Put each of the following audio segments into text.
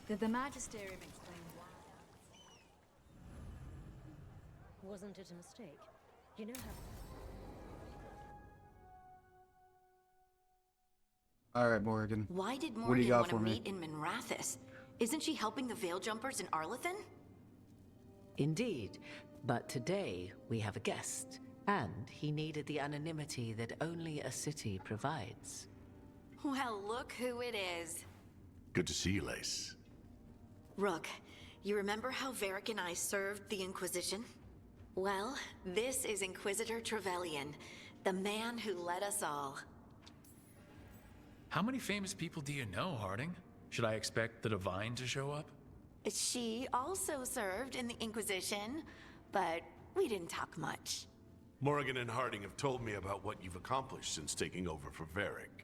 Did the Magisterium explain why? Wasn't it a mistake? You know how... All right, Morgan. Why did What do you Morgan got want to for me? meet in Minrathous? Isn't she helping the Veil Jumpers in Arlathan? Indeed, but today we have a guest, and he needed the anonymity that only a city provides. Well, look who it is. Good to see you, Lace. Rook, you remember how Varric and I served the Inquisition? Well, this is Inquisitor Trevelyan, the man who led us all. How many famous people do you know, Harding? Should I expect the Divine to show up? She also served in the Inquisition, but we didn't talk much. Morgan and Harding have told me about what you've accomplished since taking over for Varric.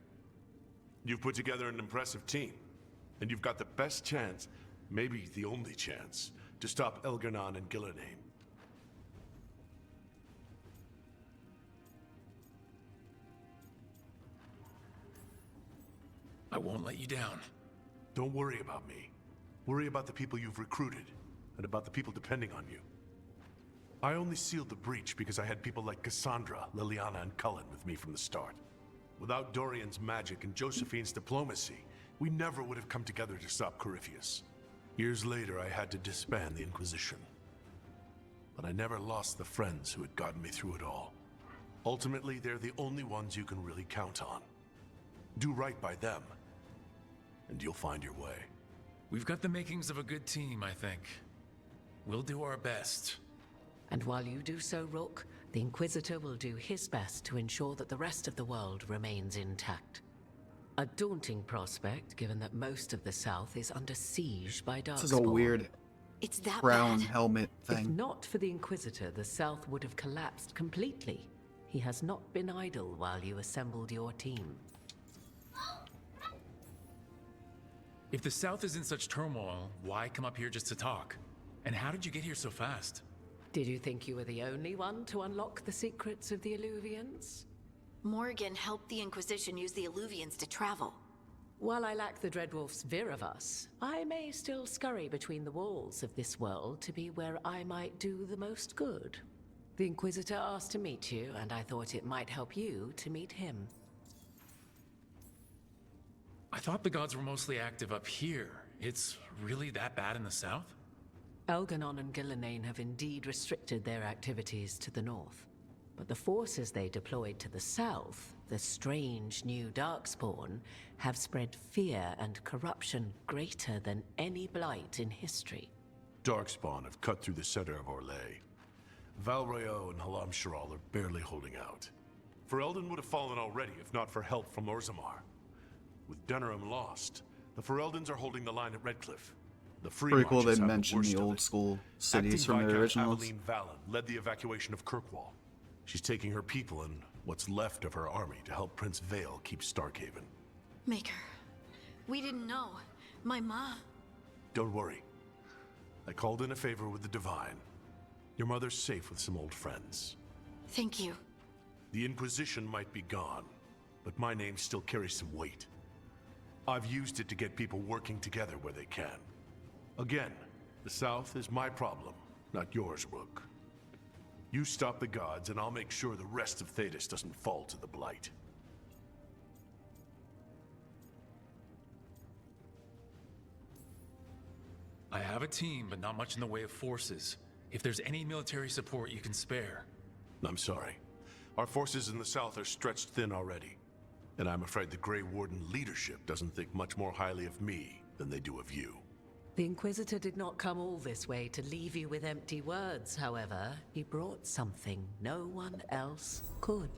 You've put together an impressive team, and you've got the best chance, maybe the only chance, to stop Elgar'nan and Gillenane. I won't let you down. Don't worry about me. Worry about the people you've recruited, and about the people depending on you. I only sealed the breach because I had people like Cassandra, Liliana, and Cullen with me from the start. Without Dorian's magic and Josephine's diplomacy, we never would have come together to stop Corypheus. Years later, I had to disband the Inquisition. But I never lost the friends who had gotten me through it all. Ultimately, they're the only ones you can really count on. Do right by them, and you'll find your way. We've got the makings of a good team, I think. We'll do our best. And while you do so, Rook, the Inquisitor will do his best to ensure that the rest of the world remains intact. A daunting prospect, given that most of the South is under siege by Darkspawn. This is a weird It's that crown bad. helmet If thing. not for the Inquisitor, the South would have collapsed completely. He has not been idle while you assembled your team. If the South is in such turmoil, why come up here just to talk? And how did you get here so fast? Did you think you were the only one to unlock the secrets of the Illuvians? Morgan helped the Inquisition use the Illuvians to travel. While I lack the Dreadwolf's Viravus, I may still scurry between the walls of this world to be where I might do the most good. The Inquisitor asked to meet you, and I thought it might help you to meet him. I thought the gods were mostly active up here. It's really that bad in the South? Elgar'nan and Gillenane have indeed restricted their activities to the north. But the forces they deployed to the south, the strange new Darkspawn, have spread fear and corruption greater than any blight in history. Darkspawn have cut through the center of Orlais. Val-Royeaux and Halam Sharal are barely holding out. Ferelden would have fallen already if not for help from Orzammar. With Denerim lost, the Fereldans are holding the line at Redcliffe. The Free Pretty cool Marches they have the mentioned worst the of old it. school cities Acting from the Viscount originals. Aveline Vallon led the evacuation of Kirkwall. She's taking her people and what's left of her army to help Prince Vale keep Starkhaven. Maker, we didn't know. My ma... Don't worry. I called in a favor with the Divine. Your mother's safe with some old friends. Thank you. The Inquisition might be gone, but my name still carries some weight. I've used it to get people working together where they can. Again, the South is my problem, not yours, Rook. You stop the gods, and I'll make sure the rest of Thedas doesn't fall to the Blight. I have a team, but not much in the way of forces. If there's any military support you can spare. I'm sorry. Our forces in the South are stretched thin already. And I'm afraid the Grey Warden leadership doesn't think much more highly of me than they do of you. The Inquisitor did not come all this way to leave you with empty words, however. He brought something no one else could.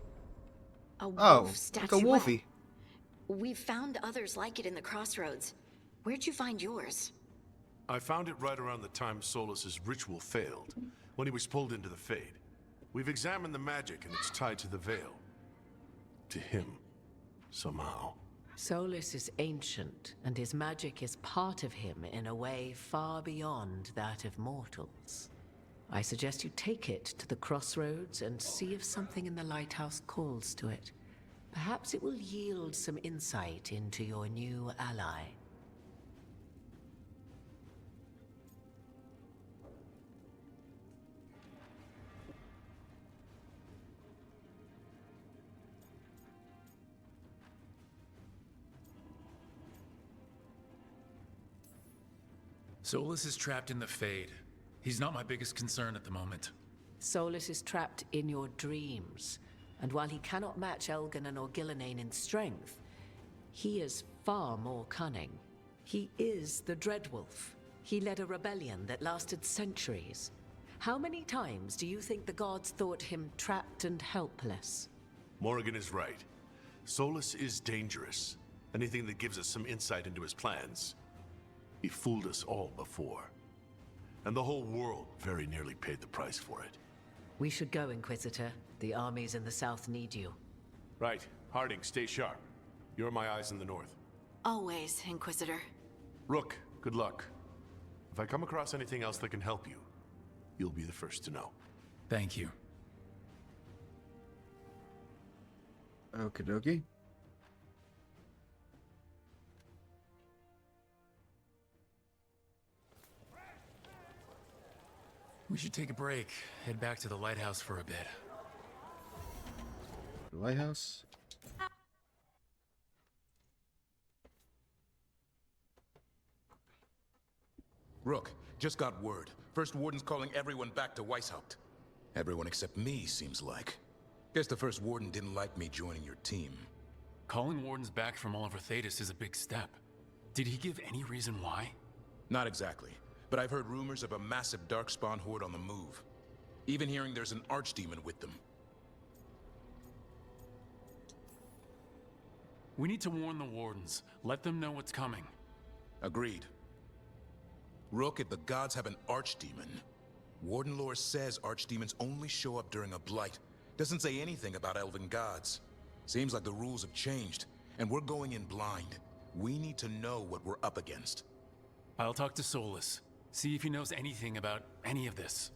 A wolf Oh, like a statuette. wolfie. We've found others like it in the crossroads. Where'd you find yours? I found it right around the time Solus's ritual failed, when he was pulled into the Fade. We've examined the magic and it's tied to the Veil. To him, somehow. Solus is ancient, and his magic is part of him in a way far beyond that of mortals. I suggest you take it to the crossroads and see if something in the lighthouse calls to it. Perhaps it will yield some insight into your new ally. Solus is trapped in the Fade. He's not my biggest concern at the moment. Solus is trapped in your dreams, and while he cannot match Elganon or Gillenane in strength, he is far more cunning. He is the Dreadwolf. He led a rebellion that lasted centuries. How many times do you think the gods thought him trapped and helpless? Morrigan is right. Solus is dangerous. Anything that gives us some insight into his plans. He fooled us all before. And the whole world very nearly paid the price for it. We should go, Inquisitor. The armies in the south need you. Right. Harding, stay sharp. You're my eyes in the north. Always, Inquisitor. Rook, good luck. If I come across anything else that can help you, you'll be the first to know. Thank you. Okie dokie. We should take a break, head back to the lighthouse for a bit. The lighthouse. Rook, just got word. First Warden's calling everyone back to Weishaupt. Everyone except me, seems like. Guess the First Warden didn't like me joining your team. Calling wardens back from Oliver Thetis is a big step. Did he give any reason why? Not exactly, but I've heard rumors of a massive Darkspawn horde on the move. Even hearing there's an Archdemon with them. We need to warn the wardens. Let them know what's coming. Agreed. Rook, if the gods have an Archdemon, Warden lore says Archdemons only show up during a blight. Doesn't say anything about elven gods. Seems like the rules have changed, and we're going in blind. We need to know what we're up against. I'll talk to Solus. See if he knows anything about any of this.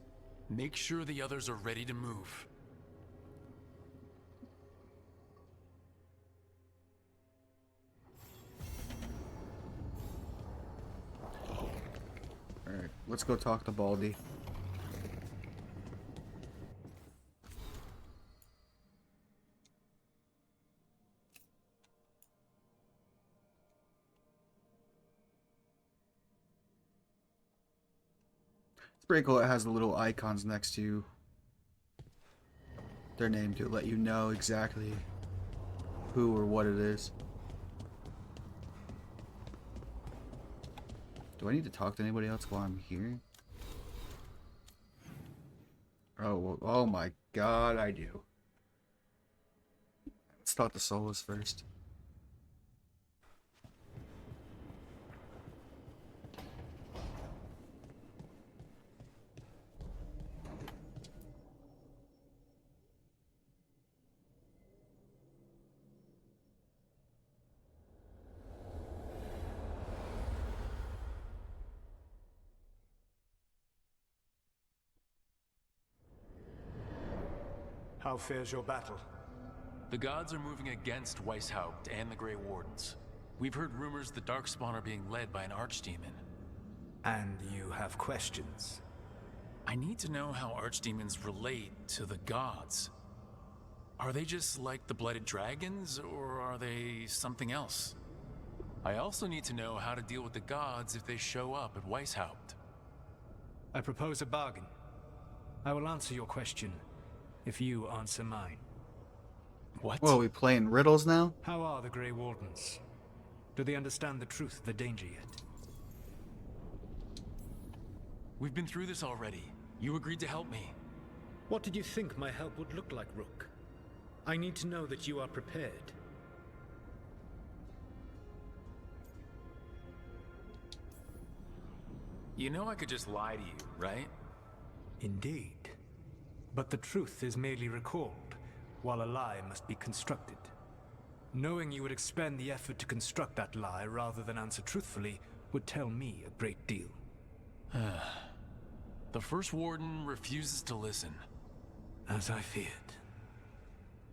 Make sure the others are ready to move. Alright, let's go talk to Baldy. It's pretty cool. It has the little icons next to their name to let you know exactly who or what it is. Do I need to talk to anybody else while I'm here? Oh, well, oh my god, I do. Let's talk to Solus first. How fares your battle? The gods are moving against Weishaupt and the Grey Wardens. We've heard rumors the Darkspawn are being led by an Archdemon. And you have questions? I need to know how Archdemons relate to the gods. Are they just like the Blighted Dragons, or are they something else? I also need to know how to deal with the gods if they show up at Weishaupt. I propose a bargain. I will answer your question if you answer mine. What? Whoa, we playing riddles now? How are the Grey Wardens? Do they understand the truth of the danger yet? We've been through this already. You agreed to help me. What did you think my help would look like, Rook? I need to know that you are prepared. You know I could just lie to you, right? Indeed. But the truth is merely recalled, while a lie must be constructed. Knowing you would expend the effort to construct that lie rather than answer truthfully would tell me a great deal. The First Warden refuses to listen. As I feared.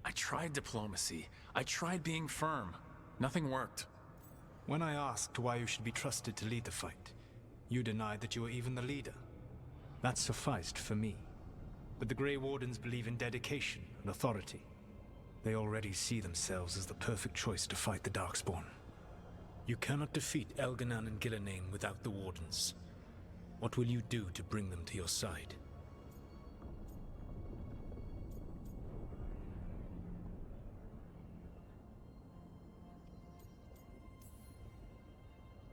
I tried diplomacy. I tried being firm. Nothing worked. When I asked why you should be trusted to lead the fight, you denied that you were even the leader. That sufficed for me. But the Grey Wardens believe in dedication and authority. They already see themselves as the perfect choice to fight the Darkspawn. You cannot defeat Elganon and Gillenane without the Wardens. What will you do to bring them to your side?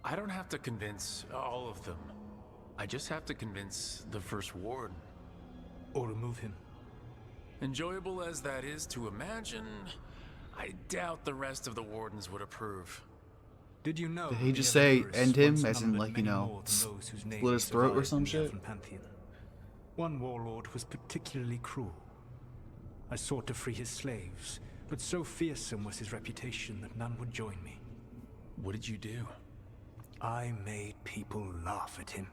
I don't have to convince all of them. I just have to convince the First Warden. Or remove him? Enjoyable as that is to imagine, I doubt the rest of the Wardens would approve. Did you know? Did he the just say Evanurus end him, once as in, numbered like, you many know, more than those whose names split his throat or survive some in the shit? Elven Pantheon? One warlord was particularly cruel. I sought to free his slaves, but so fearsome was his reputation that none would join me. What did you do? I made people laugh at him.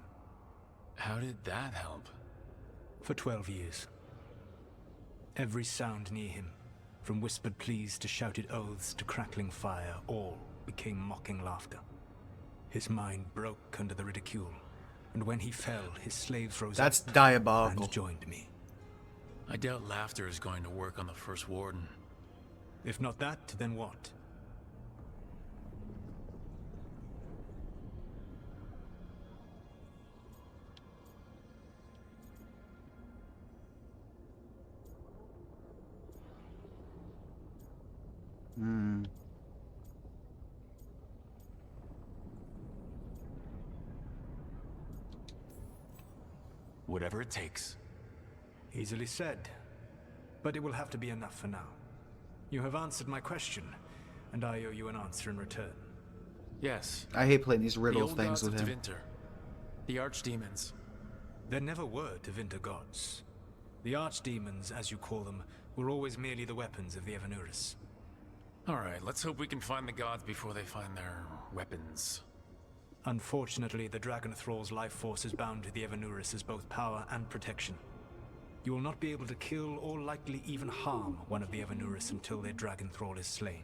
How did that help? For 12 years. Every sound near him, from whispered pleas to shouted oaths to crackling fire, all became mocking laughter. His mind broke under the ridicule, and when he fell, his slaves rose That's up diabolical. and joined me. I doubt laughter is going to work on the First Warden. If not that, then what? Whatever it takes. Easily said. But it will have to be enough for now. You have answered my question, and I owe you an answer in return. Yes. I hate playing these The riddle old things gods of with him. Tevinter. The archdemons. There never were Tevinter gods. The archdemons, as you call them, were always merely the weapons of the Evanurus. Alright, let's hope we can find the gods before they find their weapons. Unfortunately, the Dragon Thrall's life force is bound to the Evanurus as both power and protection. You will not be able to kill or likely even harm one of the Evanurus until their Dragon Thrall is slain.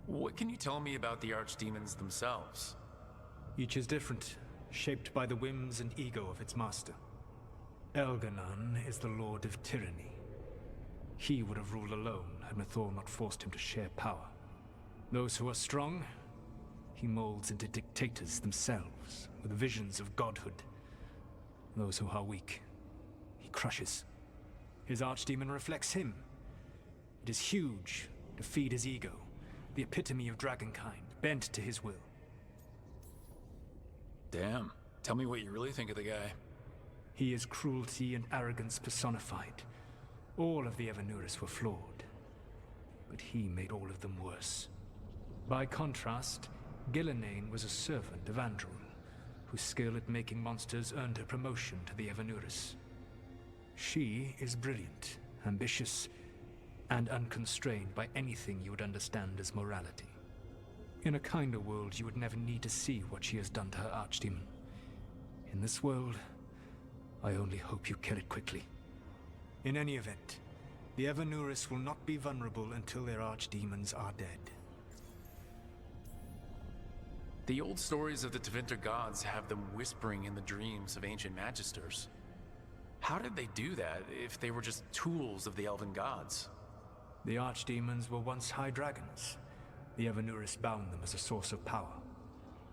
What can you tell me about the archdemons themselves? Each is different, shaped by the whims and ego of its master. Elganon is the Lord of Tyranny. He would have ruled alone had Mythor not forced him to share power. Those who are strong, he molds into dictators themselves, with visions of godhood. Those who are weak, he crushes. His archdemon reflects him. It is huge to feed his ego, the epitome of dragonkind, bent to his will. Damn. Tell me what you really think of the guy. He is cruelty and arrogance personified. All of the Evanurus were flawed, but he made all of them worse. By contrast, Gillenane was a servant of Andrul, whose skill at making monsters earned her promotion to the Evanurus. She is brilliant, ambitious, and unconstrained by anything you would understand as morality. In a kinder world, you would never need to see what she has done to her archdemon. In this world, I only hope you kill it quickly. In any event, the Evanurus will not be vulnerable until their archdemons are dead. The old stories of the Tevinter gods have them whispering in the dreams of ancient magisters. How did they do that if they were just tools of the elven gods? The archdemons were once high dragons. The Evanurus bound them as a source of power.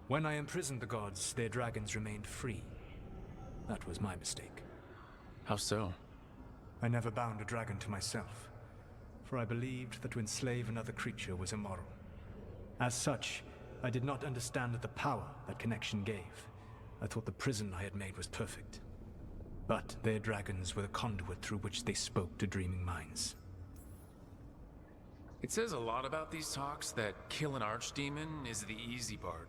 When I imprisoned the gods, their dragons remained free. That was my mistake. How so? I never bound a dragon to myself, for I believed that to enslave another creature was immoral. As such, I did not understand the power that connection gave. I thought the prison I had made was perfect. But their dragons were the conduit through which they spoke to dreaming minds. It says a lot about these talks that kill an archdemon is the easy part.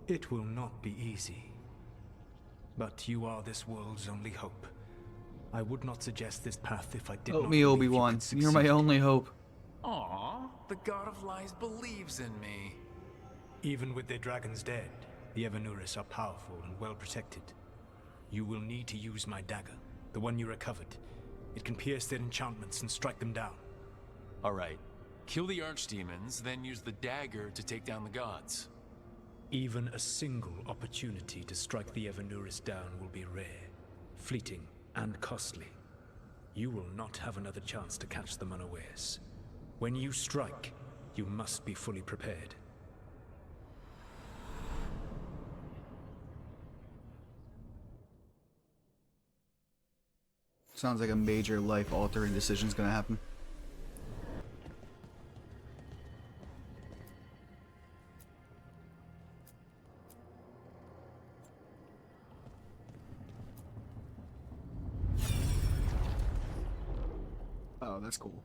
It will not be easy. But you are this world's only hope. I would not suggest this path if I did Help not me, believe you Obi-Wan. could You're my succeed. only hope. Aww, the God of Lies believes in me. Even with their dragons dead, the Evanurus are powerful and well protected. You will need to use my dagger, the one you recovered. It can pierce their enchantments and strike them down. Alright. Kill the archdemons, then use the dagger to take down the gods. Even a single opportunity to strike the Evanuris down will be rare, fleeting, and costly. You will not have another chance to catch them unawares. When you strike, you must be fully prepared. Sounds like a major life-altering decision's gonna happen. Oh, that's cool.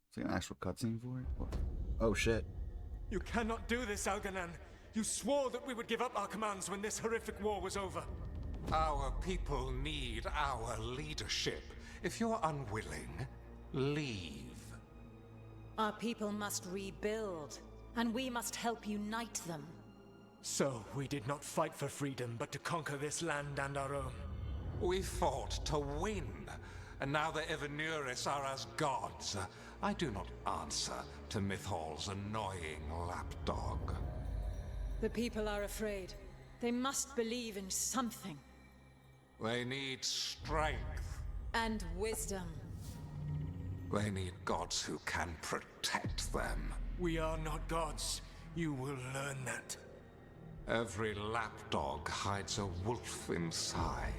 It's like an actual cutscene for it? What? Oh shit. You cannot do this, Elganan! You swore that we would give up our commands when this horrific war was over. Our people need our leadership. If you're unwilling, leave. Our people must rebuild, and we must help unite them. So, we did not fight for freedom, but to conquer this land and our own. We fought to win, and now the Evanuris are as gods. I do not answer to Mythal's annoying lapdog. The people are afraid. They must believe in something. They need strength. And wisdom. They need gods who can protect them. We are not gods. You will learn that. Every lapdog hides a wolf inside.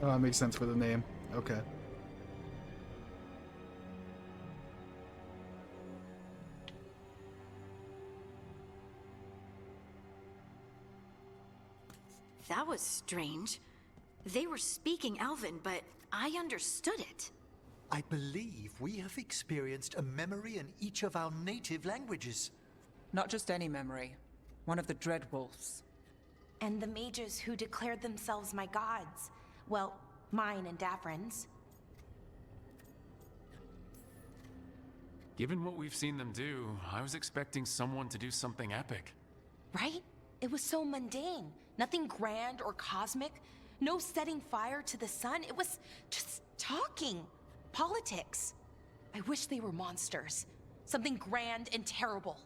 Oh, that makes sense for the name. Okay. That was strange. They were speaking Elven, but I understood it. I believe we have experienced a memory in each of our native languages. Not just any memory. One of the Dreadwolves. And the mages who declared themselves my gods. Well, mine and Davrin's. Given what we've seen them do, I was expecting someone to do something epic. Right? It was so mundane. Nothing grand or cosmic. No setting fire to the sun. It was just talking. Politics. I wish they were monsters. Something grand and terrible.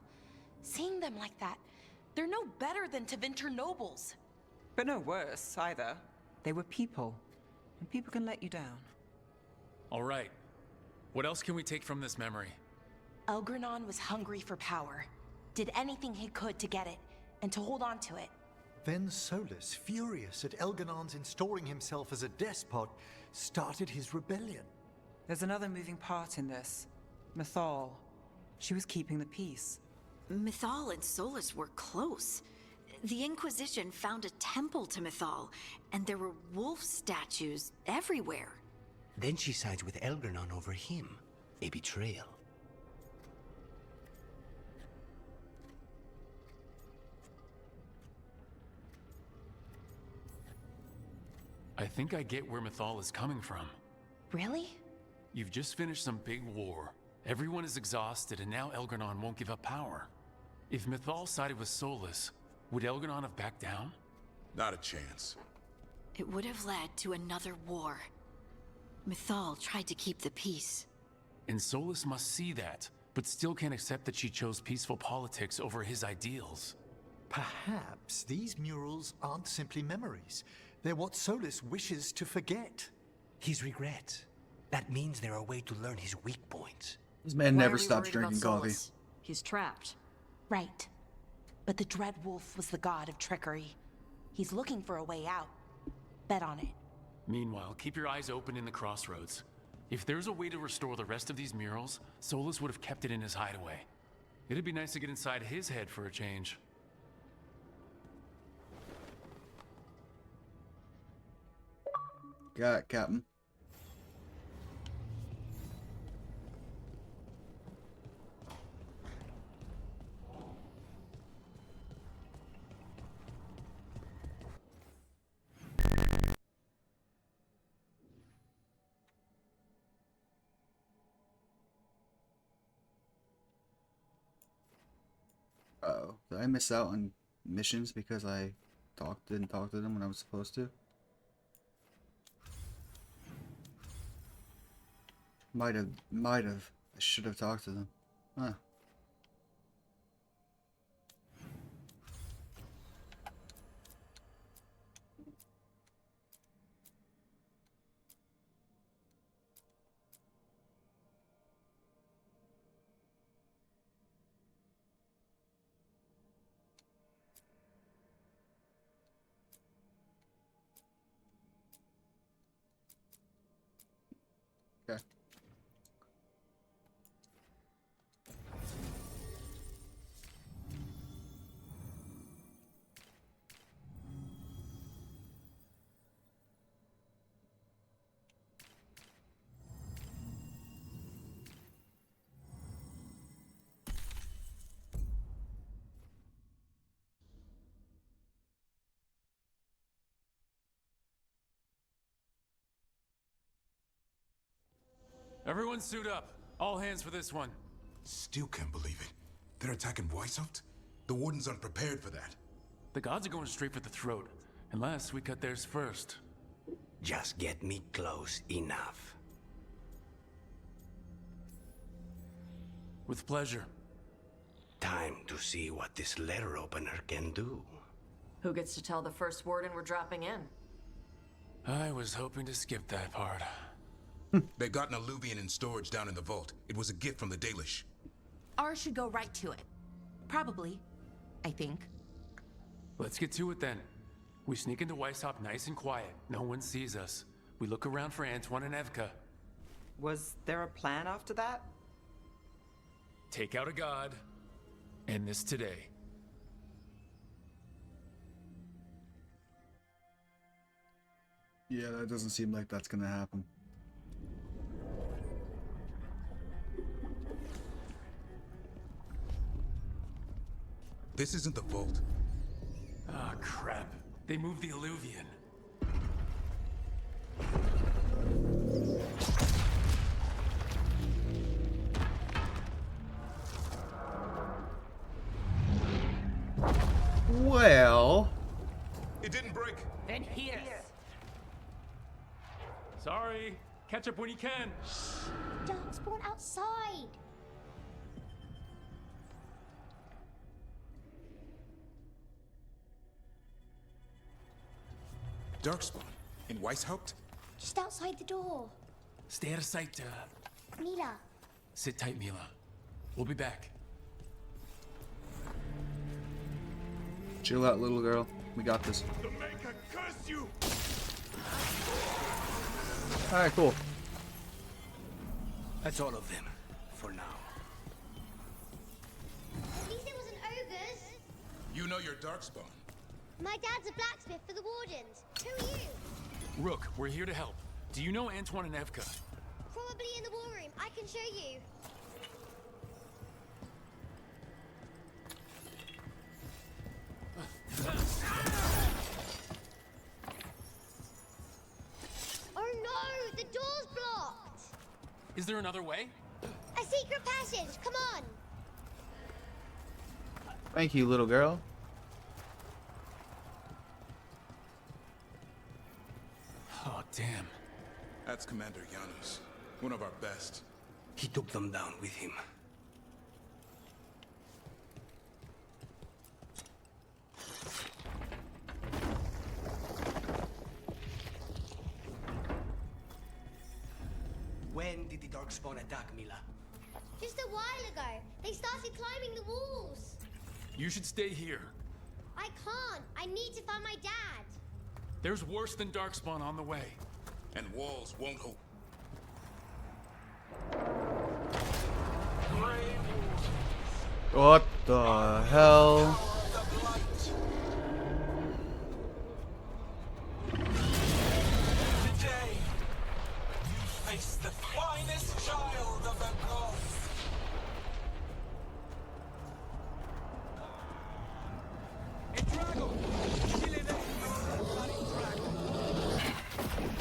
Seeing them like that, they're no better than Tevinter nobles. But no worse, either. They were people. And people can let you down. Alright. What else can we take from this memory? Elgranon was hungry for power. Did anything he could to get it, and to hold on to it. Then Solus, furious at Elganon's installing himself as a despot, started his rebellion. There's another moving part in this. Mythal. She was keeping the peace. Mythal and Solus were close. The Inquisition found a temple to Mythal, and there were wolf statues everywhere. Then she sides with Elgranon over him. A betrayal. I think I get where Mythal is coming from. Really? You've just finished some big war. Everyone is exhausted, and now Elgranon won't give up power. If Mythal sided with Solus, would Elgranon have backed down? Not a chance. It would have led to another war. Mythal tried to keep the peace. And Solus must see that, but still can't accept that she chose peaceful politics over his ideals. Perhaps these murals aren't simply memories. They're what Solus wishes to forget. His regrets. That means they're a way to learn his weak points. This man never stops drinking coffee. He's trapped. Right. But the Dreadwolf was the god of trickery. He's looking for a way out. Bet on it. Meanwhile, keep your eyes open in the crossroads. If there's a way to restore the rest of these murals, Solus would have kept it in his hideaway. It'd be nice to get inside his head for a change. Got it, Captain. Uh-oh. Did I miss out on missions because I didn't talk to them when I was supposed to? Might have. I should have talked to them. Huh. Okay. Everyone suit up. All hands for this one. Still can't believe it. They're attacking Weishaupt? The Wardens aren't prepared for that. The gods are going straight for the throat, unless we cut theirs first. Just get me close enough. With pleasure. Time to see what this letter opener can do. Who gets to tell the first warden we're dropping in? I was hoping to skip that part. They've got an Alluvian in storage down in the vault. It was a gift from the Dalish. Ours should go right to it. Probably. I think. Let's get to it then. We sneak into Weishaupt nice and quiet. No one sees us. We look around for Antoine and Evka. Was there a plan after that? Take out a god. End this today. Yeah, that doesn't seem like that's gonna happen. This isn't the vault. Ah, crap. They moved the Alluvian. Well... It didn't break. Then here. Sorry. Catch up when you can. Darkspawn outside. Darkspawn? In Weishaupt? Just outside the door. Stay out of sight, Mila. Sit tight, Mila. We'll be back. Chill out, little girl. We got this. The Maker curse you! Alright, cool. That's all of them, for now. At least it wasn't ogres. You know your Darkspawn. My dad's a blacksmith for the Wardens. Who are you? Rook, we're here to help. Do you know Antoine and Evka? Probably in the war room. I can show you. Oh no! The door's blocked! Is there another way? A secret passage! Come on! Thank you, little girl. Oh, damn. That's Commander Janus. One of our best. He took them down with him. When did the Darkspawn attack, Mila? Just a while ago. They started climbing the walls. You should stay here. I can't. I need to find my dad. There's worse than Darkspawn on the way. And walls won't hold. What the hell? Today, you face the finest child of the gods.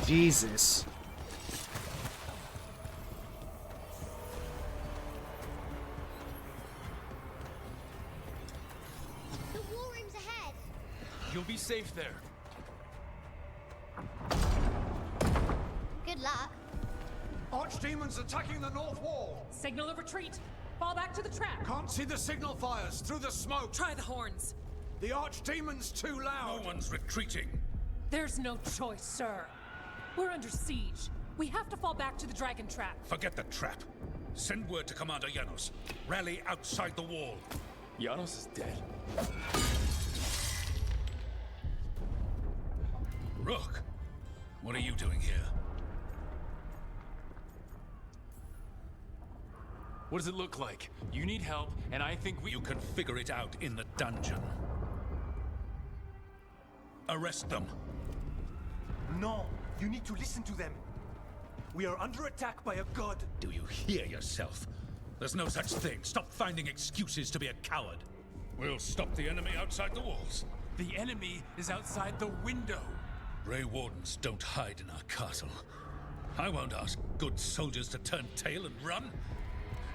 Jesus. You'll be safe there. Good luck. Archdemons attacking the north wall! Signal of retreat! Fall back to the trap! Can't see the signal fires through the smoke! Try the horns! The Archdemon's too loud! No one's retreating! There's no choice, sir. We're under siege. We have to fall back to the dragon trap. Forget the trap. Send word to Commander Janos. Rally outside the wall. Janos is dead. Rook, what are you doing here? What does it look like? You need help, and I think we... You can figure it out in the dungeon. Arrest them. No, you need to listen to them. We are under attack by a god. Do you hear yourself? There's no such thing. Stop finding excuses to be a coward. We'll stop the enemy outside the walls. The enemy is outside the window. Grey Wardens don't hide in our castle. I won't ask good soldiers to turn tail and run.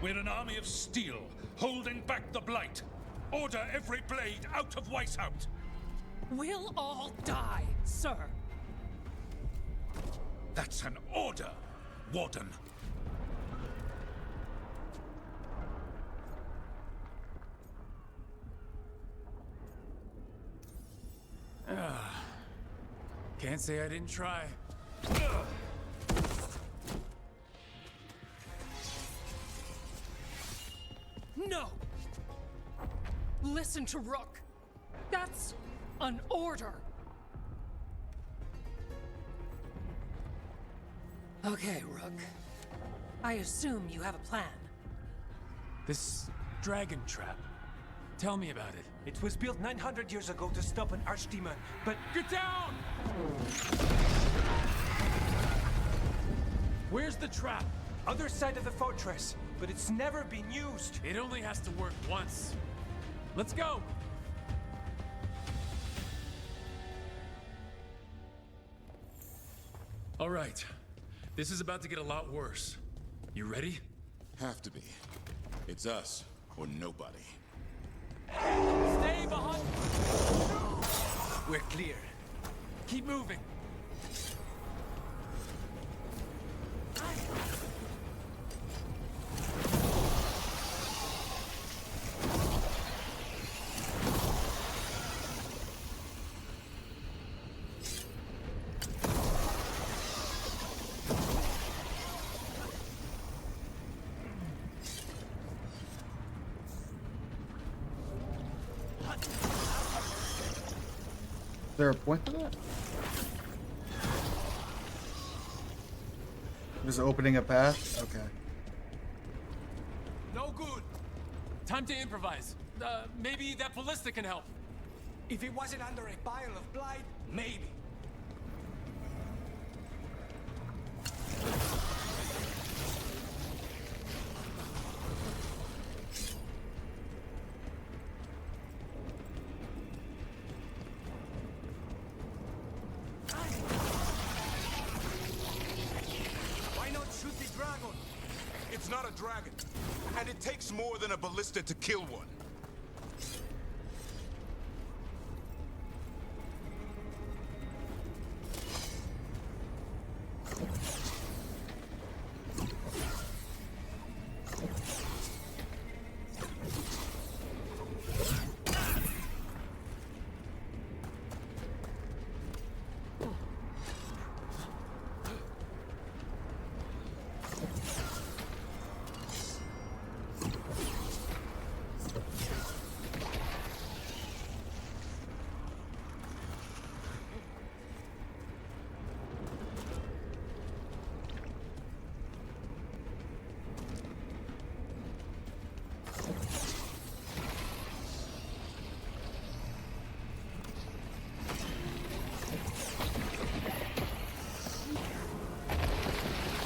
We're an army of steel, holding back the Blight. Order every blade out of Weishaupt. We'll all die, sir. That's an order, Warden. Can't say I didn't try. No! Listen to Rook. That's an order. Okay, Rook. I assume you have a plan. This dragon trap. Tell me about it. It was built 900 years ago to stop an archdemon, but... Get down! Where's the trap? Other side of the fortress, but it's never been used. It only has to work once. Let's go! All right. This is about to get a lot worse. You ready? Have to be. It's us or nobody. Stay behind! We're clear. Keep moving. Is there a point to that? Just opening a path? Okay. No good. Time to improvise. Maybe that ballista can help. If it wasn't under a pile of blight, maybe. Why not shoot the dragon? It's not a dragon, and it takes more than a ballista to kill one.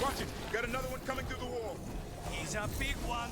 Watch it! Got another one coming through the wall. He's a big one.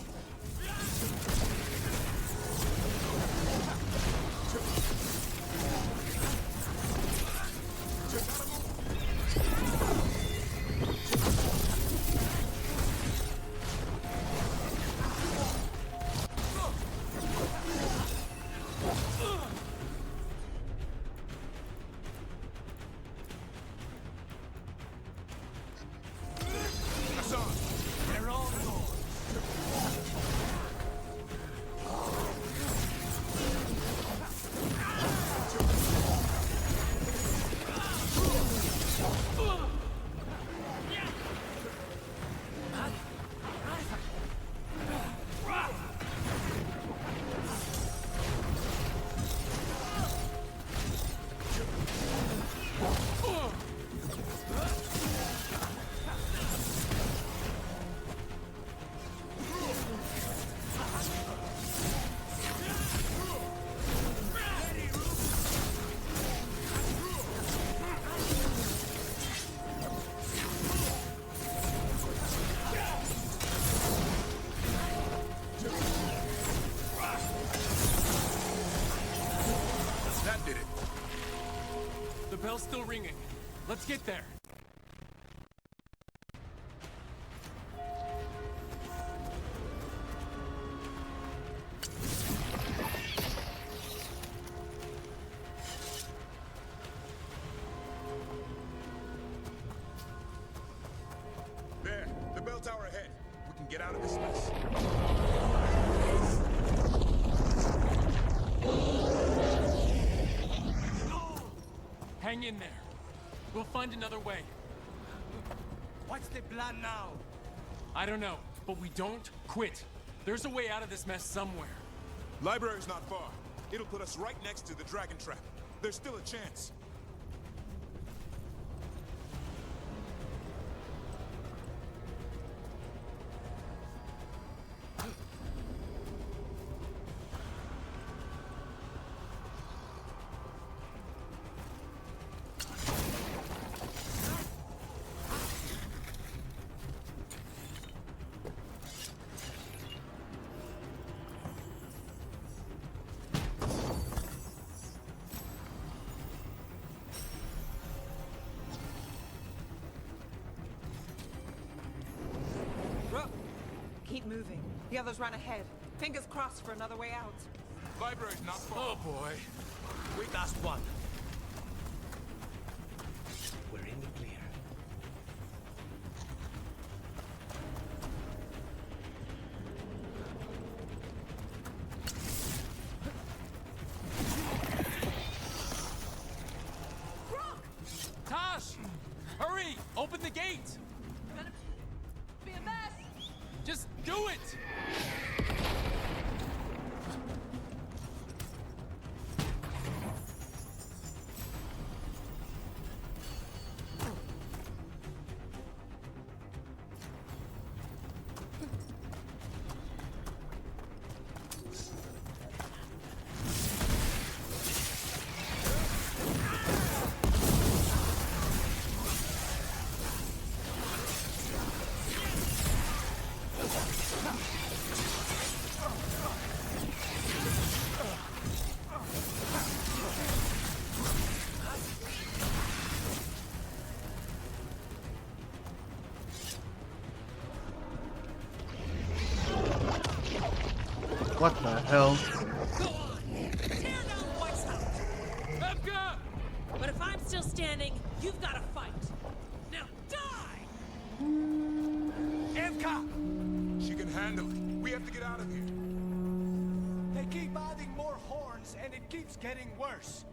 bell's still ringing. Let's get there. There, the bell tower ahead. We can get out of this mess. Hang in there. We'll find another way. What's the plan now? I don't know, but we don't quit. There's a way out of this mess somewhere. Library's not far. It'll put us right next to the dragon trap. There's still a chance. Keep moving. The others ran ahead. Fingers crossed for another way out. Library's not far. Oh boy. We last one. We're in the clear. Tosh! Hurry! Open the gate! Be a mess! Just do it! What the hell? Evka! But if I'm still standing, you've got to fight. Now die! Evka! She can handle it. We have to get out of here. They keep adding more horns, and it keeps getting worse.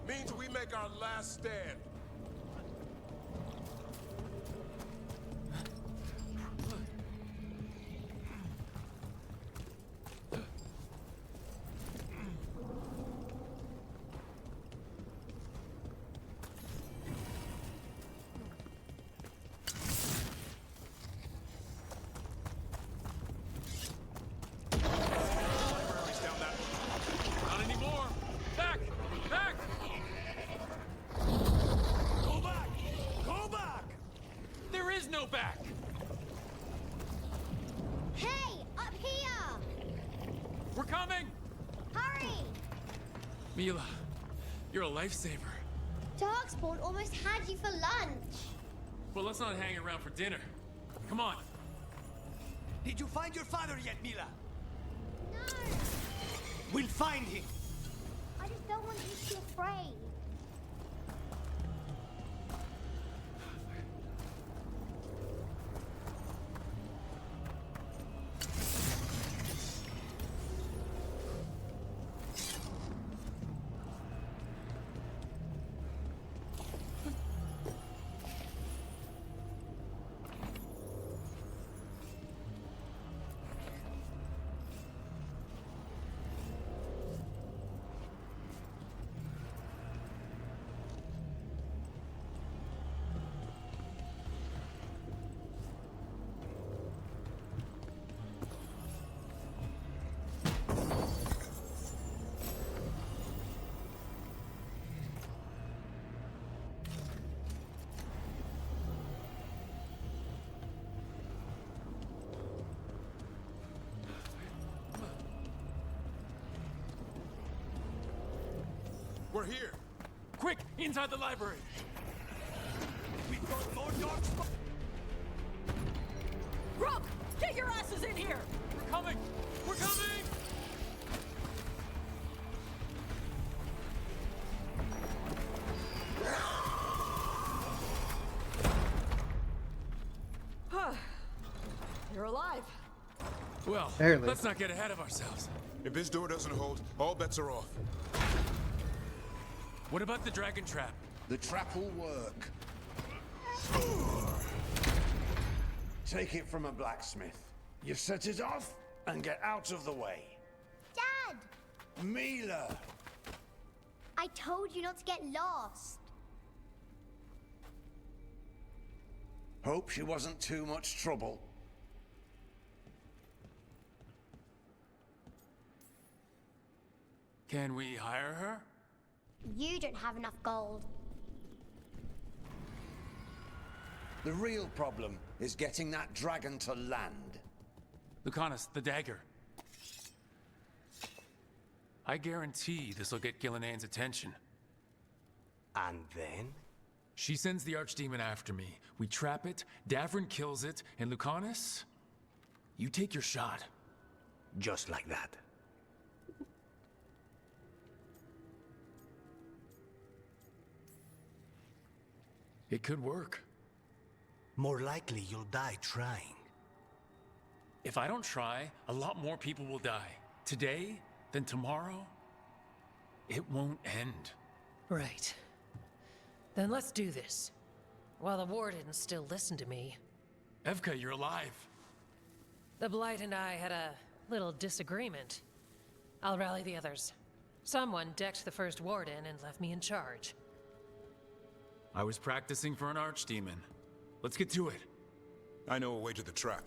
Means we make our last stand. Not anymore! Back! Back! Go back! Go back! There is no back! Hey, up here! We're coming! Hurry! Mila, you're a lifesaver. Darkspawn almost had you for lunch. Well, let's not hang around for dinner. Come on. Did you find your father yet, Mila? No, We'll find him. I just don't want you to be afraid. We're here. Quick, inside the library. We got more dark spots. Rook, get your asses in here! We're coming! We're coming! You're alive. Well, Barely. let's not get ahead of ourselves. If this door doesn't hold, all bets are off. What about the dragon trap? The trap will work. Take it from a blacksmith. You set it off and get out of the way. Dad! Mila! I told you not to get lost. Hope she wasn't too much trouble. Can we hire her? You don't have enough gold. The real problem is getting that dragon to land. Lucanus, the dagger. I guarantee this'll get Gillinean's attention. And then? She sends the Archdemon after me. We trap it, Davrin kills it, and Lucanus, you take your shot. Just like that. It could work. More likely you'll die trying. If I don't try, a lot more people will die. Today, then tomorrow. It won't end. Right. Then let's do this. While the warden still listened to me. Evka, you're alive. The Blight and I had a little disagreement. I'll rally the others. Someone decked the first warden and left me in charge. I was practicing for an Archdemon. Let's get to it. I know a way to the trap.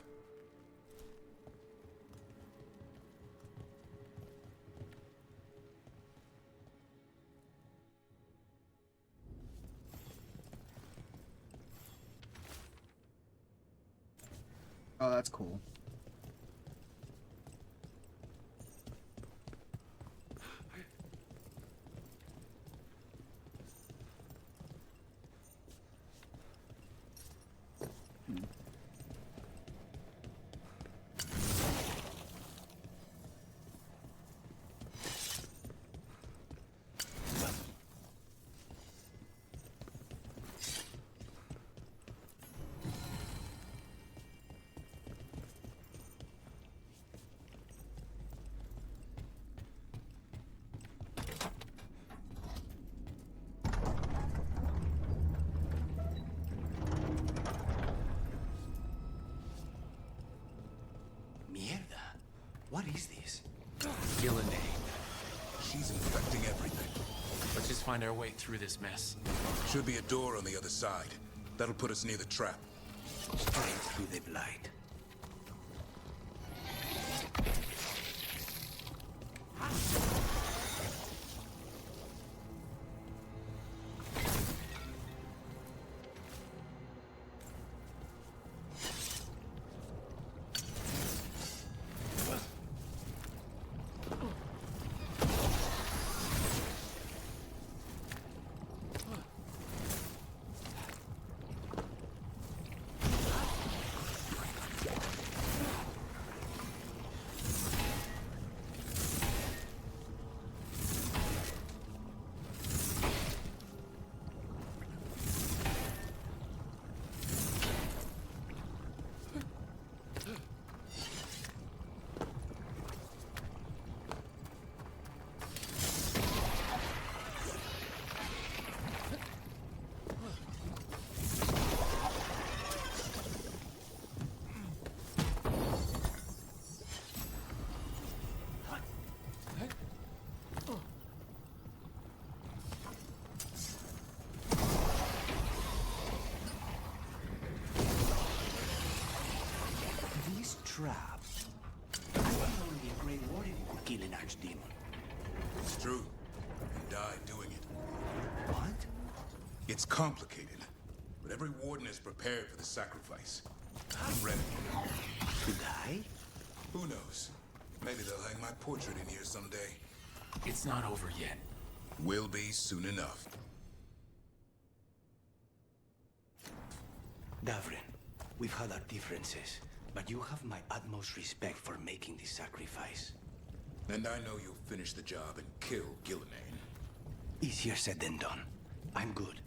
Oh, that's cool. What is this? Gillinane. She's infecting everything. Let's just find our way through this mess. Should be a door on the other side. That'll put us near the trap. Straight through the blight. Trap. I thought only a Grey Warden could kill an Archdemon. It's true. He died doing it. What? It's complicated, but every warden is prepared for the sacrifice. I'm ready. To die? Who knows? Maybe they'll hang my portrait in here someday. It's not over yet. Will be soon enough. Davrin, we've had our differences, but you have my utmost respect for making this sacrifice. And I know you'll finish the job and kill Gillenane. Easier said than done. I'm good,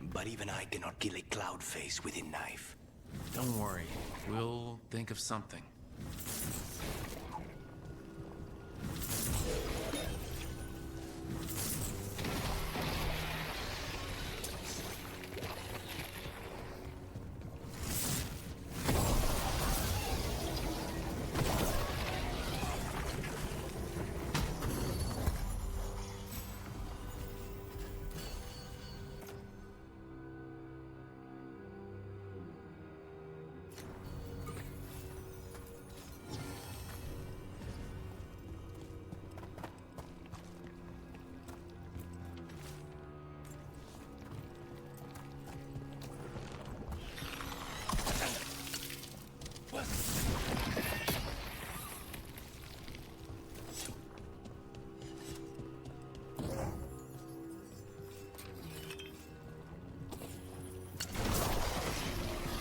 but even I cannot kill a cloud face with a knife. Don't worry. We'll think of something.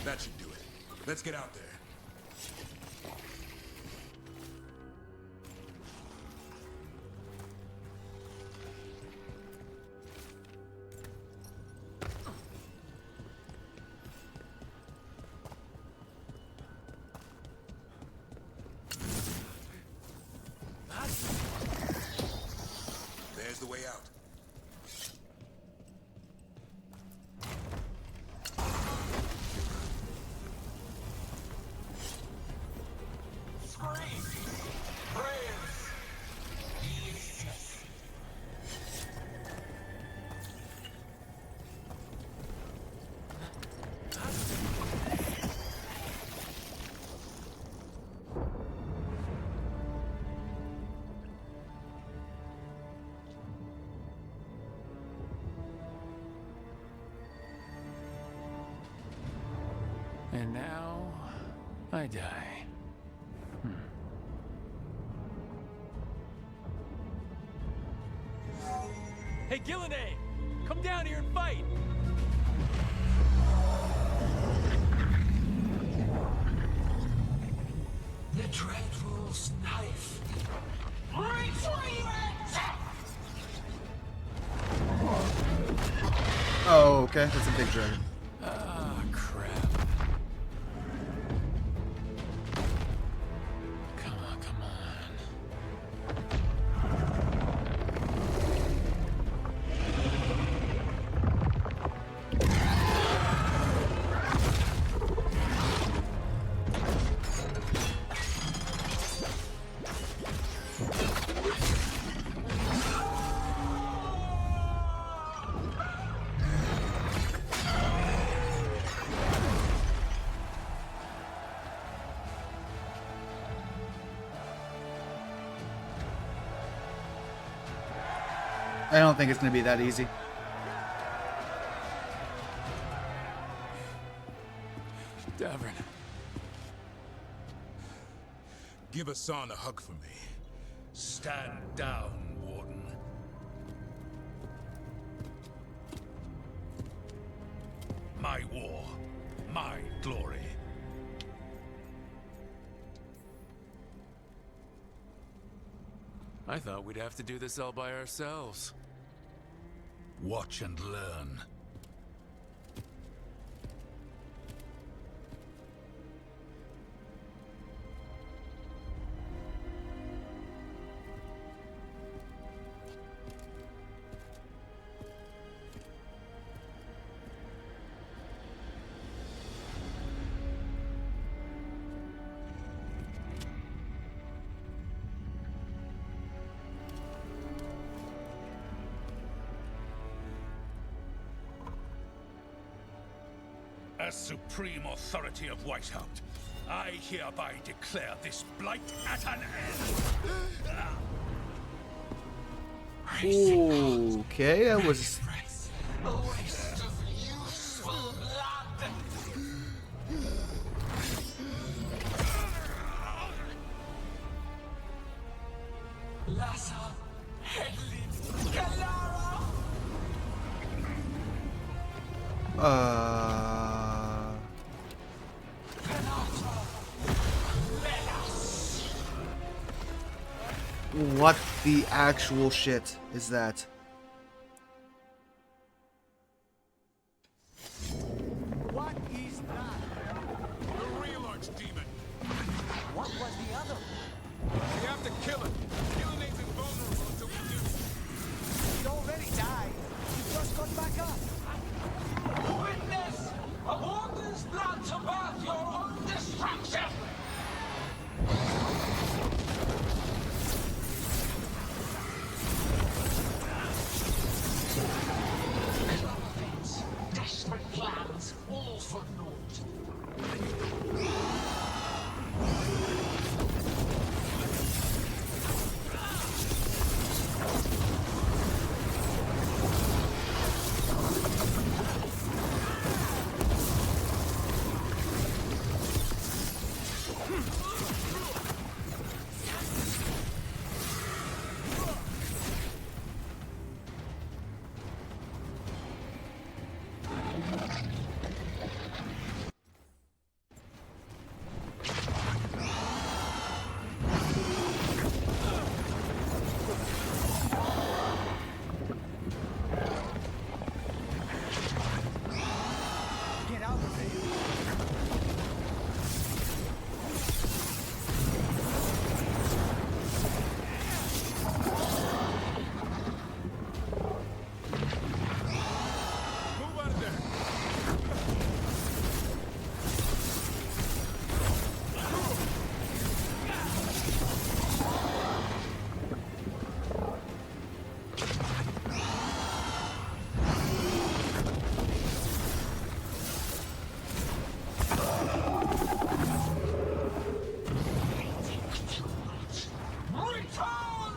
That should do it. Let's get out there. There's the way out. And now, I die. Hey, Gillenane! Come down here and fight! The Dreadful's knife. Retrieve it! Oh, okay. That's a big dragon. Ah, crap. Come on, come on. I don't think it's going to be that easy. Davrin. Give Hassan a hug for me. Stand down, Warden. My war, my glory. I thought we'd have to do this all by ourselves. Watch and learn. As supreme authority of Whitehound, I hereby declare this blight at an end. Okay, that was... A waste of useful blood. Lassa, Hedlin, Galara. What the actual shit is that? What is that? The real archdemon. What was the other? We have to kill him. Gilnenade's invulnerable until we do. He already died. He just got back up. Witness a warden's blood to birth your own destruction! Clever fits, desperate plans, all for naught. Get out of there. Move out of there. Return!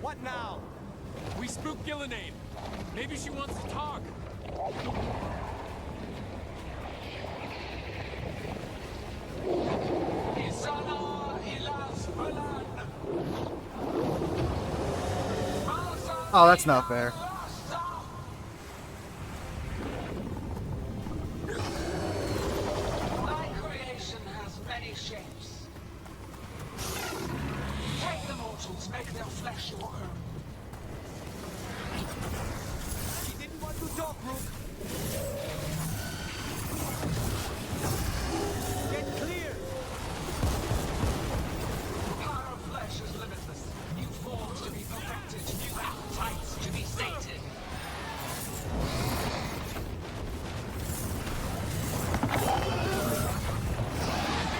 What now? We spooked Gillenane. Maybe she wants to talk. Isana Ilas Balan. Oh, that's not fair. Thy creation has many shapes. Take the mortals, make their flesh your own. He didn't want to talk, Rook. Get clear. The power of flesh is limitless. New forms to be perfected, new appetites to be sated.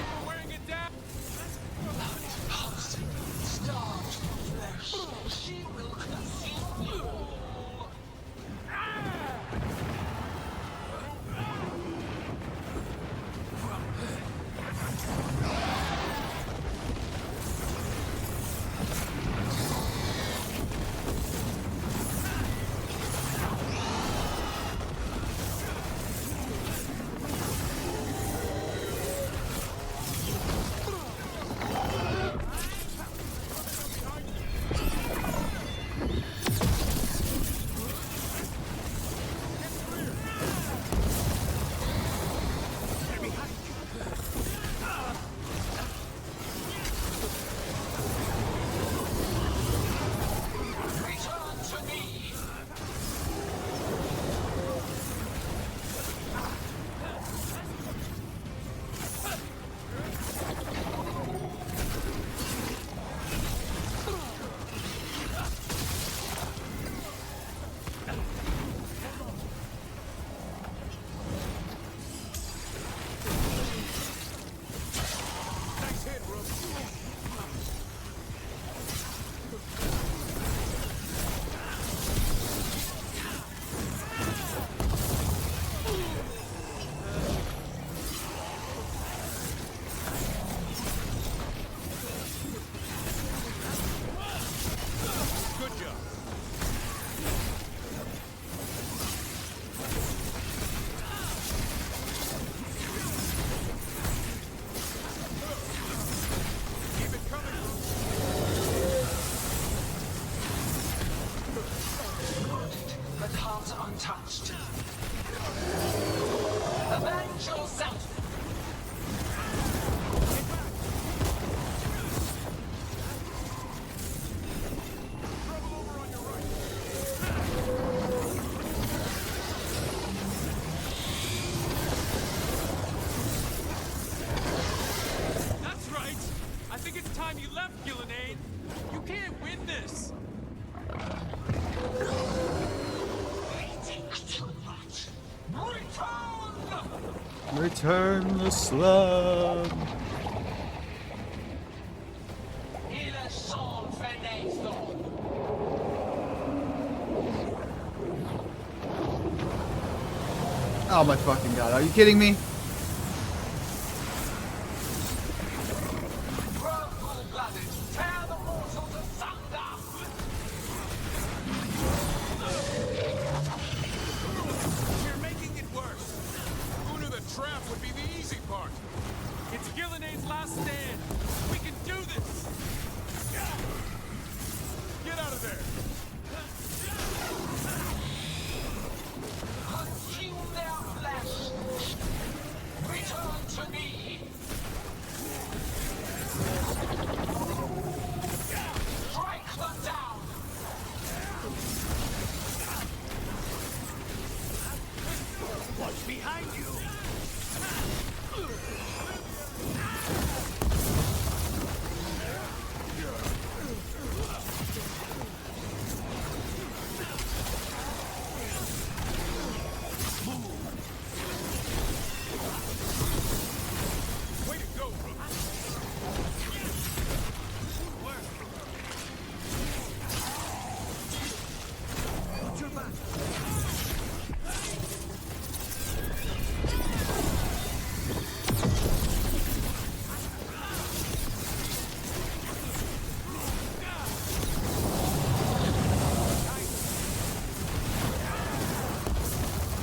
We're wearing it down. Blood pulsing, starved for flesh. She time you left, Gillenane. You can't win this. Return the slug. Oh my fucking god, are you kidding me? You're making it worse. Who knew the trap would be the easy part? It's Gillenane's last stand. We can do this. Get out of there. Consume their flesh. Return to me. Strike them down. What's behind you? Way to go, Rook. Watch your back.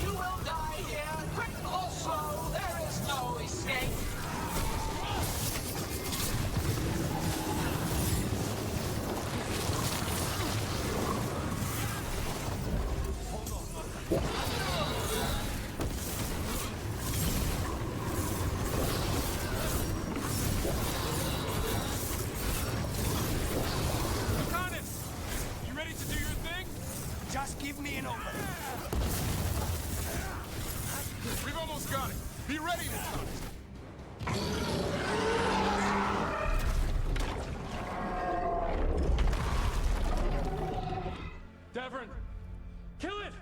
You will die here, quick or slow. There is no escape. Connors, you ready to do your thing? Just give me an opening. We've almost got it. Be ready this time. Davern, kill it!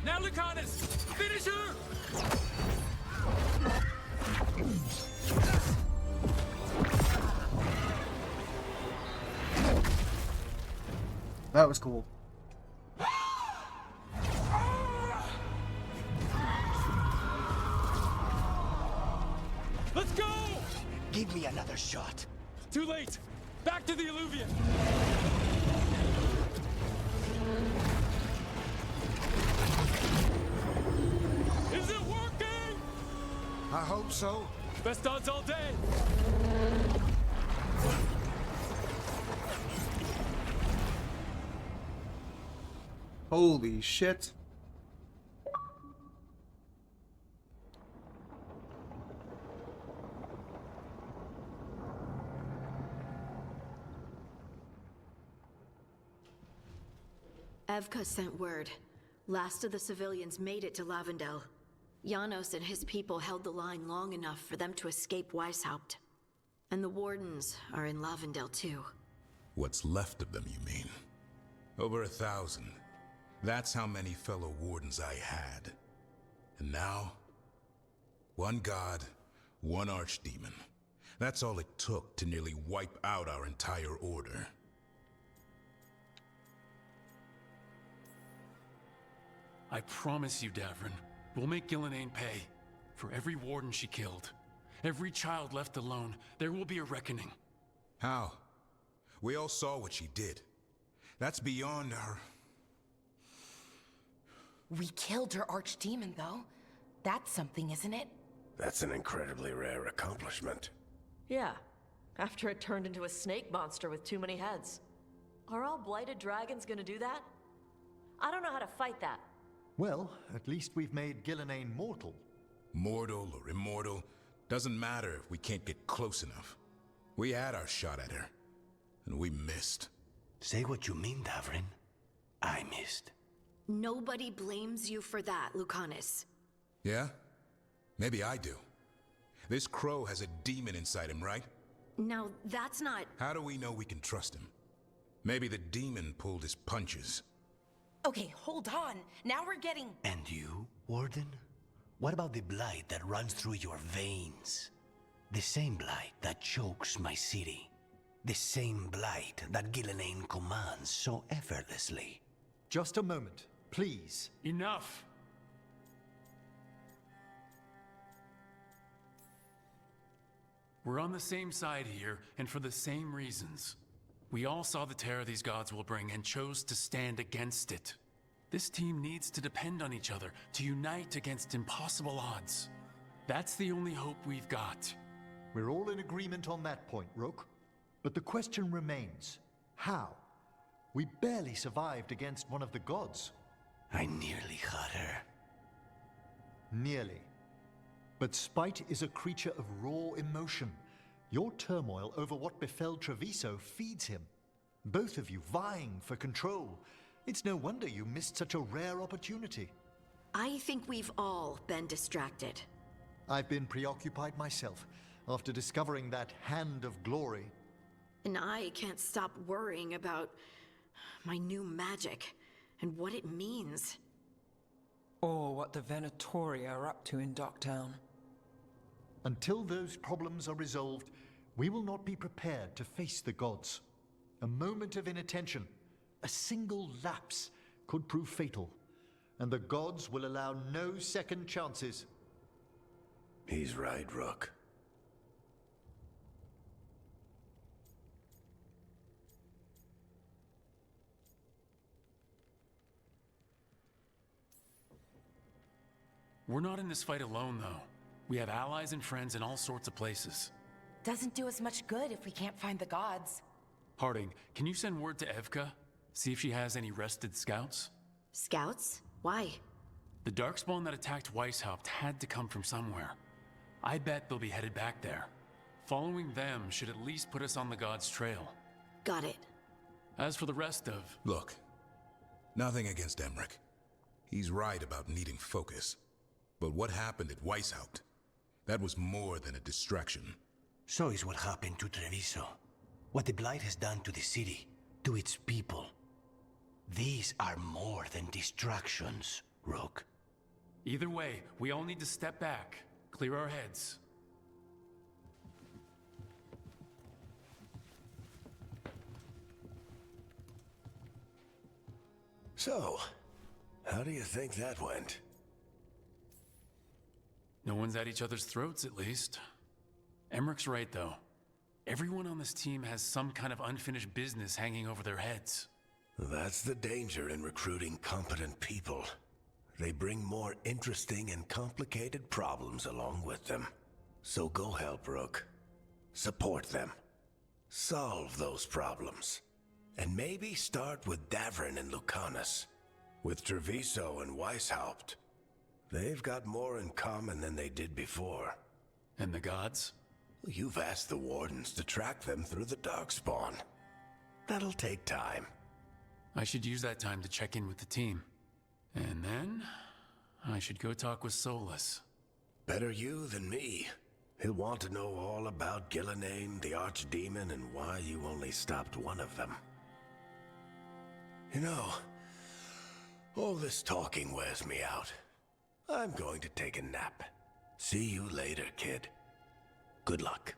Now, Lucanus, finish her! That was cool. Let's go! Give me another shot. Too late! Back to the Illuvian! Is it working? I hope so. Best odds all day! Holy shit. Evka sent word. Last of the civilians made it to Lavendel. Janos and his people held the line long enough for them to escape Weishaupt. And the Wardens are in Lavendel too. What's left of them, you mean? Over 1,000. That's how many fellow Wardens I had. And now, one god, one archdemon. That's all it took to nearly wipe out our entire order. I promise you, Davern, we'll make Gillenane pay. For every warden she killed, every child left alone, there will be a reckoning. How? We all saw what she did. That's beyond our... We killed her archdemon, though. That's something, isn't it? That's an incredibly rare accomplishment. Yeah, after it turned into a snake monster with too many heads. Are all blighted dragons gonna do that? I don't know how to fight that. Well, at least we've made Gillenane mortal. Mortal or immortal, doesn't matter if we can't get close enough. We had our shot at her. and we missed. Say what you mean, Davrin. I missed. Nobody blames you for that, Lucanus. Yeah? Maybe I do. This crow has a demon inside him, right? Now, that's not... How do we know we can trust him? Maybe the demon pulled his punches. Okay, hold on. Now we're getting... And you, Warden? What about the blight that runs through your veins? The same blight that chokes my city. The same blight that Gillenane commands so effortlessly. Just a moment, please. Enough! We're on the same side here, and for the same reasons. We all saw the terror these gods will bring and chose to stand against it. This team needs to depend on each other, to unite against impossible odds. That's the only hope we've got. We're all in agreement on that point, Rook. But the question remains, how? We barely survived against one of the gods. I nearly had her. Nearly. But spite is a creature of raw emotion. Your turmoil over what befell Treviso feeds him. Both of you vying for control. It's no wonder you missed such a rare opportunity. I think we've all been distracted. I've been preoccupied myself after discovering that Hand of Glory. And I can't stop worrying about my new magic and what it means. Or what the Venatori are up to in Docktown. Until those problems are resolved, we will not be prepared to face the gods. A moment of inattention, a single lapse, could prove fatal, and the gods will allow no second chances. He's right, Rook. We're not in this fight alone, though. We have allies and friends in all sorts of places. Doesn't do us much good if we can't find the gods. Harding, can you send word to Evka? See if she has any rested scouts? Scouts? Why? The Darkspawn that attacked Weishaupt had to come from somewhere. I bet they'll be headed back there. Following them should at least put us on the gods' trail. Got it. As for the rest of... Look, nothing against Emmerich. He's right about needing focus. But what happened at Weishaupt? That was more than a distraction. So is what happened to Treviso. What the Blight has done to the city, to its people. These are more than distractions, Rook. Either way, we all need to step back, clear our heads. So, how do you think that went? No one's at each other's throats, at least. Emmerich's right, though. Everyone on this team has some kind of unfinished business hanging over their heads. That's the danger in recruiting competent people. They bring more interesting and complicated problems along with them. So go help, Rook. Support them. Solve those problems. And maybe start with Davrin and Lucanus. With Treviso and Weishaupt. They've got more in common than they did before. And the gods? You've asked the Wardens to track them through the Darkspawn. That'll take time. I should use that time to check in with the team. And then, I should go talk with Solus. Better you than me. He'll want to know all about Gillenane, the Archdemon, and why you only stopped one of them. You know, all this talking wears me out. I'm going to take a nap. See you later, kid. Good luck.